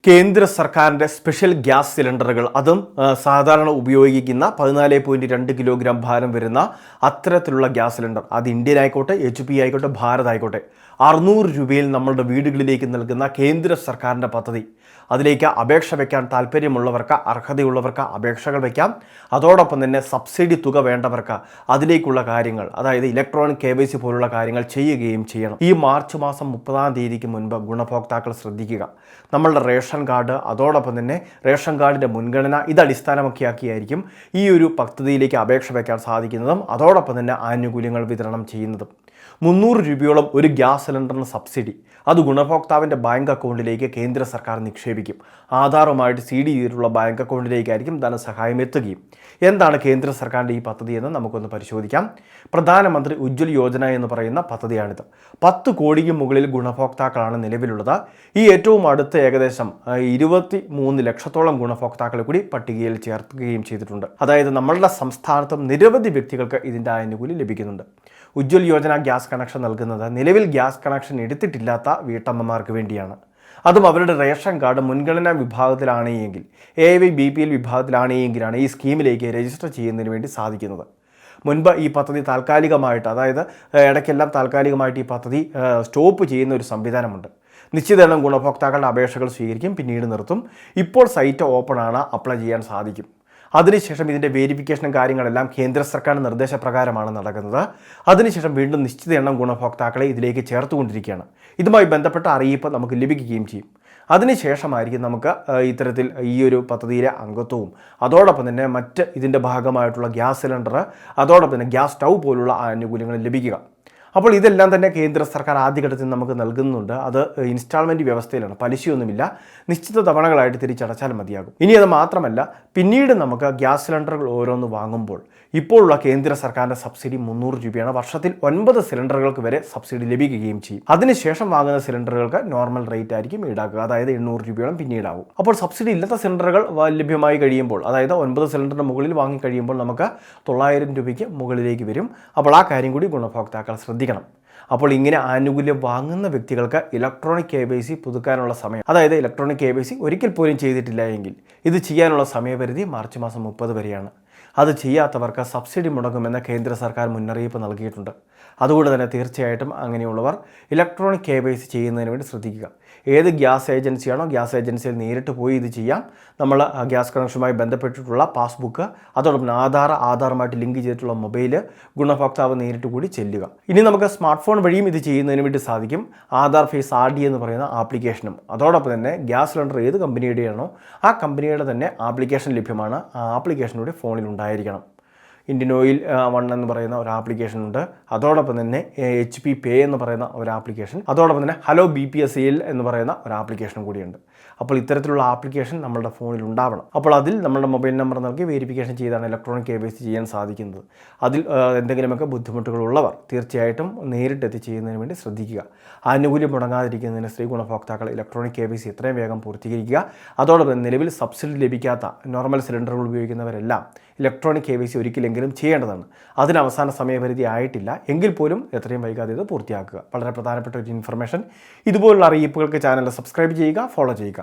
കേന്ദ്ര സർക്കാരിൻ്റെ special gas സിലിണ്ടറുകൾ അതും സാധാരണ ഉപയോഗിക്കുന്ന 14.2 കിലോഗ്രാം ഭാരം വരുന്ന അത്തരത്തിലുള്ള ഗ്യാസ് സിലിണ്ടർ അത് ഇന്ത്യൻ ആയിക്കോട്ടെ HP ആയിക്കോട്ടെ ഭാരത് ആയിക്കോട്ടെ 600 രൂപയിൽ നമ്മളുടെ വീടുകളിലേക്ക് നൽകുന്ന കേന്ദ്ര സർക്കാരിൻ്റെ പദ്ധതി അതിലേക്ക് അപേക്ഷ വയ്ക്കാൻ താല്പര്യമുള്ളവർക്ക് അർഹതയുള്ളവർക്ക് അപേക്ഷകൾ വയ്ക്കാം. അതോടൊപ്പം തന്നെ സബ്സിഡി തുക വേണ്ടവർക്ക് അതിലേക്കുള്ള കാര്യങ്ങൾ അതായത് ഇലക്ട്രോണിക് KYC പോലുള്ള കാര്യങ്ങൾ ചെയ്യുകയും ചെയ്യണം. ഈ മാർച്ച് മാസം 30-ാം തീയതിക്ക് മുൻപ് ഗുണഭോക്താക്കൾ ശ്രദ്ധിക്കുക. നമ്മളുടെ റേഷൻ കാർഡ് അതോടൊപ്പം തന്നെ റേഷൻ കാർഡിൻ്റെ മുൻഗണന ഇത് അടിസ്ഥാനമാക്കിയാക്കിയായിരിക്കും ഈ ഒരു പദ്ധതിയിലേക്ക് അപേക്ഷ വയ്ക്കാൻ സാധിക്കുന്നതും അതോടൊപ്പം തന്നെ ആനുകൂല്യങ്ങൾ വിതരണം ചെയ്യുന്നതും. 300 രൂപയോളം ഒരു ഗ്യാസ് സിലിണ്ടറിന് സബ്സിഡി അത് ഗുണഭോക്താവിൻ്റെ ബാങ്ക് അക്കൗണ്ടിലേക്ക് കേന്ദ്ര സർക്കാർ നിക്ഷേപിക്കും. ആധാറുമായിട്ട് CD ചെയ്തിട്ടുള്ള ബാങ്ക് അക്കൗണ്ടിലേക്കായിരിക്കും ധനസഹായം എത്തുകയും. എന്താണ് കേന്ദ്ര സർക്കാരിൻ്റെ ഈ പദ്ധതി എന്ന് നമുക്കൊന്ന് പരിശോധിക്കാം. പ്രധാനമന്ത്രി ഉജ്ജ്വൽ യോജന എന്ന് പറയുന്ന പദ്ധതിയാണിത്. 10 കോടിക്ക് മുകളിൽ ഗുണഭോക്താക്കളാണ് നിലവിലുള്ളത്. ഈ ഏറ്റവും അടുത്ത ഏകദേശം 23 ലക്ഷത്തോളം ഗുണഭോക്താക്കളെ കൂടി പട്ടികയിൽ ചേർക്കുകയും ചെയ്തിട്ടുണ്ട്. അതായത് നമ്മളുടെ സംസ്ഥാനത്തും നിരവധി വ്യക്തികൾക്ക് ഇതിൻ്റെ ആനുകൂല്യം ലഭിക്കുന്നുണ്ട്. ഉജ്ജ്വൽ യോജന ഗ്യാസ് കണക്ഷൻ നൽകുന്നത് നിലവിൽ ഗ്യാസ് കണക്ഷൻ എടുത്തിട്ടില്ലാത്ത വീട്ടമ്മമാർക്ക് വേണ്ടിയാണ്. അതും അവരുടെ റേഷൻ കാർഡ് മുൻഗണനാ വിഭാഗത്തിലാണ് എങ്കിൽ AY BPL വിഭാഗത്തിലാണെങ്കിലാണ് ഈ സ്കീമിലേക്ക് രജിസ്റ്റർ ചെയ്യുന്നതിന് വേണ്ടി സാധിക്കുന്നത്. മുൻപ് ഈ പദ്ധതി താൽക്കാലികമായിട്ട് അതായത് ഇടയ്ക്കെല്ലാം താൽക്കാലികമായിട്ട് ഈ പദ്ധതി സ്റ്റോപ്പ് ചെയ്യുന്ന ഒരു സംവിധാനമുണ്ട്. നിശ്ചിത എണ്ണം ഗുണഭോക്താക്കളുടെ അപേക്ഷകൾ സ്വീകരിക്കും, പിന്നീട് നിർത്തും. ഇപ്പോൾ സൈറ്റ് ഓപ്പൺ ആണ്, അപ്ലൈ ചെയ്യാൻ സാധിക്കും. അതിനുശേഷം ഇതിൻ്റെ വേരിഫിക്കേഷനും കാര്യങ്ങളെല്ലാം കേന്ദ്ര സർക്കാരിൻ്റെ നിർദ്ദേശപ്രകാരമാണ് നടക്കുന്നത്. അതിനുശേഷം വീണ്ടും നിശ്ചിത എണ്ണം ഗുണഭോക്താക്കളെ ഇതിലേക്ക് ചേർത്തുകൊണ്ടിരിക്കുകയാണ്. ഇതുമായി ബന്ധപ്പെട്ട അറിയിപ്പ് നമുക്ക് ലഭിക്കുകയും ചെയ്യും. അതിനുശേഷമായിരിക്കും നമുക്ക് ഇത്തരത്തിൽ ഈ ഒരു പദ്ധതിയിലെ അംഗത്വവും അതോടൊപ്പം തന്നെ മറ്റ് ഇതിൻ്റെ ഭാഗമായിട്ടുള്ള ഗ്യാസ് സിലിണ്ടർ അതോടൊപ്പം തന്നെ ഗ്യാസ് സ്റ്റൗ പോലുള്ള ആനുകൂല്യങ്ങൾ ലഭിക്കുക. അപ്പോൾ ഇതെല്ലാം തന്നെ കേന്ദ്ര സർക്കാർ ആദ്യഘട്ടത്തിൽ നമുക്ക് നൽകുന്നുണ്ട്. അത് ഇൻസ്റ്റാൾമെൻറ്റ് വ്യവസ്ഥയിലാണ്, പലിശയൊന്നുമില്ല. നിശ്ചിത തവണകളായിട്ട് തിരിച്ചടച്ചാൽ മതിയാകും. ഇനി അത് മാത്രമല്ല, പിന്നീട് നമുക്ക് ഗ്യാസ് സിലിണ്ടറുകൾ ഓരോന്ന് വാങ്ങുമ്പോൾ ഇപ്പോഴുള്ള കേന്ദ്ര സർക്കാരിൻ്റെ സബ്സിഡി 300 രൂപയാണ്. വർഷത്തിൽ 9 സിലിണ്ടറുകൾക്ക് വരെ സബ്സിഡി ലഭിക്കുകയും ചെയ്യും. അതിനുശേഷം വാങ്ങുന്ന സിലിണ്ടറുകൾക്ക് നോർമൽ റേറ്റ് ആയിരിക്കും ഈടാക്കുക, അതായത് 800 രൂപയോളം പിന്നീടാവും. അപ്പോൾ സബ്സിഡി ഇല്ലാത്ത സിലിണ്ടറുകൾ ലഭ്യമായി കഴിയുമ്പോൾ അതായത് 9 സിലിണ്ടറിന് മുകളിൽ വാങ്ങിക്കഴിയുമ്പോൾ നമുക്ക് 900 രൂപയ്ക്ക് മുകളിലേക്ക് വരും. അപ്പോൾ ആ കാര്യം കൂടി ഗുണഭോക്താക്കൾ ശ്രദ്ധിക്കണം. അപ്പോൾ ഇങ്ങനെ ആനുകൂല്യം വാങ്ങുന്ന വ്യക്തികൾക്ക് ഇലക്ട്രോണിക് KYC പുതുക്കാനുള്ള സമയം അതായത് ഇലക്ട്രോണിക് KYC ഒരിക്കൽ പോലും ചെയ്തിട്ടില്ല എങ്കിൽ ഇത് ചെയ്യാനുള്ള സമയപരിധി മാർച്ച് മാസം 30 വരെയാണ്. അത് ചെയ്യാത്തവർക്ക് സബ്സിഡി മുടങ്ങുമെന്ന് കേന്ദ്ര സർക്കാർ മുന്നറിയിപ്പ് നൽകിയിട്ടുണ്ട്. അതുകൊണ്ട് തന്നെ തീർച്ചയായിട്ടും അങ്ങനെയുള്ളവർ ഇലക്ട്രോണിക് KYC ചെയ്യുന്നതിന് വേണ്ടി ശ്രദ്ധിക്കുക. ഏത് ഗ്യാസ് ഏജൻസിയാണോ ഗ്യാസ് ഏജൻസിയിൽ നേരിട്ട് പോയി ഇത് ചെയ്യാം. നമ്മൾ ഗ്യാസ് കണക്ഷനുമായി ബന്ധപ്പെട്ടിട്ടുള്ള പാസ്ബുക്ക് അതോടൊപ്പം ആധാറുമായിട്ട് ലിങ്ക് ചെയ്തിട്ടുള്ള മൊബൈൽ ഗുണഭോക്താവ് നേരിട്ട് കൂടി ചെല്ലുക. ഇനി നമുക്ക് സ്മാർട്ട് ഫോൺ വഴിയും ഇത് ചെയ്യുന്നതിന് വേണ്ടി സാധിക്കും. ആധാർ ഫേസ് RD എന്ന് പറയുന്ന ആപ്ലിക്കേഷനും അതോടൊപ്പം തന്നെ ഗ്യാസ് സിലിണ്ടർ ഏത് കമ്പനിയുടെയാണോ ആ കമ്പനിയുടെ തന്നെ ആപ്ലിക്കേഷൻ ലഭ്യമാണ്. ആ ആപ്ലിക്കേഷനൂടെ ഫോണിൽ ഉണ്ടായിരിക്കണം. ഇന്ത്യൻ ഓയിൽ 1 എന്ന് പറയുന്ന ഒരു ആപ്ലിക്കേഷൻ ഉണ്ട്. അതോടൊപ്പം തന്നെ HP പേ എന്ന് പറയുന്ന ഒരു ആപ്ലിക്കേഷൻ, അതോടൊപ്പം തന്നെ ഹലോ BPSL എന്ന് പറയുന്ന ഒരു ആപ്ലിക്കേഷനും കൂടിയുണ്ട്. അപ്പോൾ ഇത്തരത്തിലുള്ള ആപ്ലിക്കേഷൻ നമ്മളുടെ ഫോണിൽ ഉണ്ടാവണം. അപ്പോൾ അതിൽ നമ്മളുടെ മൊബൈൽ നമ്പർ നൽകി വെരിഫിക്കേഷൻ ചെയ്താണ് ഇലക്ട്രോണിക് KYC ചെയ്യാൻ സാധിക്കുന്നത്. അതിൽ എന്തെങ്കിലുമൊക്കെ ബുദ്ധിമുട്ടുകളുള്ളവർ തീർച്ചയായിട്ടും നേരിട്ടെത്തി ചെയ്യുന്നതിന് വേണ്ടി ശ്രദ്ധിക്കുക. ആനുകൂല്യം മുടങ്ങാതിരിക്കുന്നതിന് സ്ത്രീ ഗുണഭോക്താക്കൾ ഇലക്ട്രോണിക് KYC എത്രയും വേഗം പൂർത്തീകരിക്കുക. അതോടൊപ്പം നിലവിൽ സബ്സിഡി ലഭിക്കാത്ത നോർമൽ സിലിണ്ടറുകൾ ഉപയോഗിക്കുന്നവരെല്ലാം ഇലക്ട്രോണിക് KYC ഒരിക്കലെങ്കിലും ചെയ്യേണ്ടതാണ്. അതിന് അവസാന സമയപരിധി ആയിട്ടില്ല എങ്കിൽ പോലും എത്രയും വൈകാതെ ഇത് പൂർത്തിയാക്കുക. വളരെ പ്രധാനപ്പെട്ട ഒരു ഇൻഫർമേഷൻ. ഇതുപോലുള്ള അറിയിപ്പുകൾക്ക് ചാനൽ സബ്സ്ക്രൈബ് ചെയ്യുക, ഫോളോ ചെയ്യുക.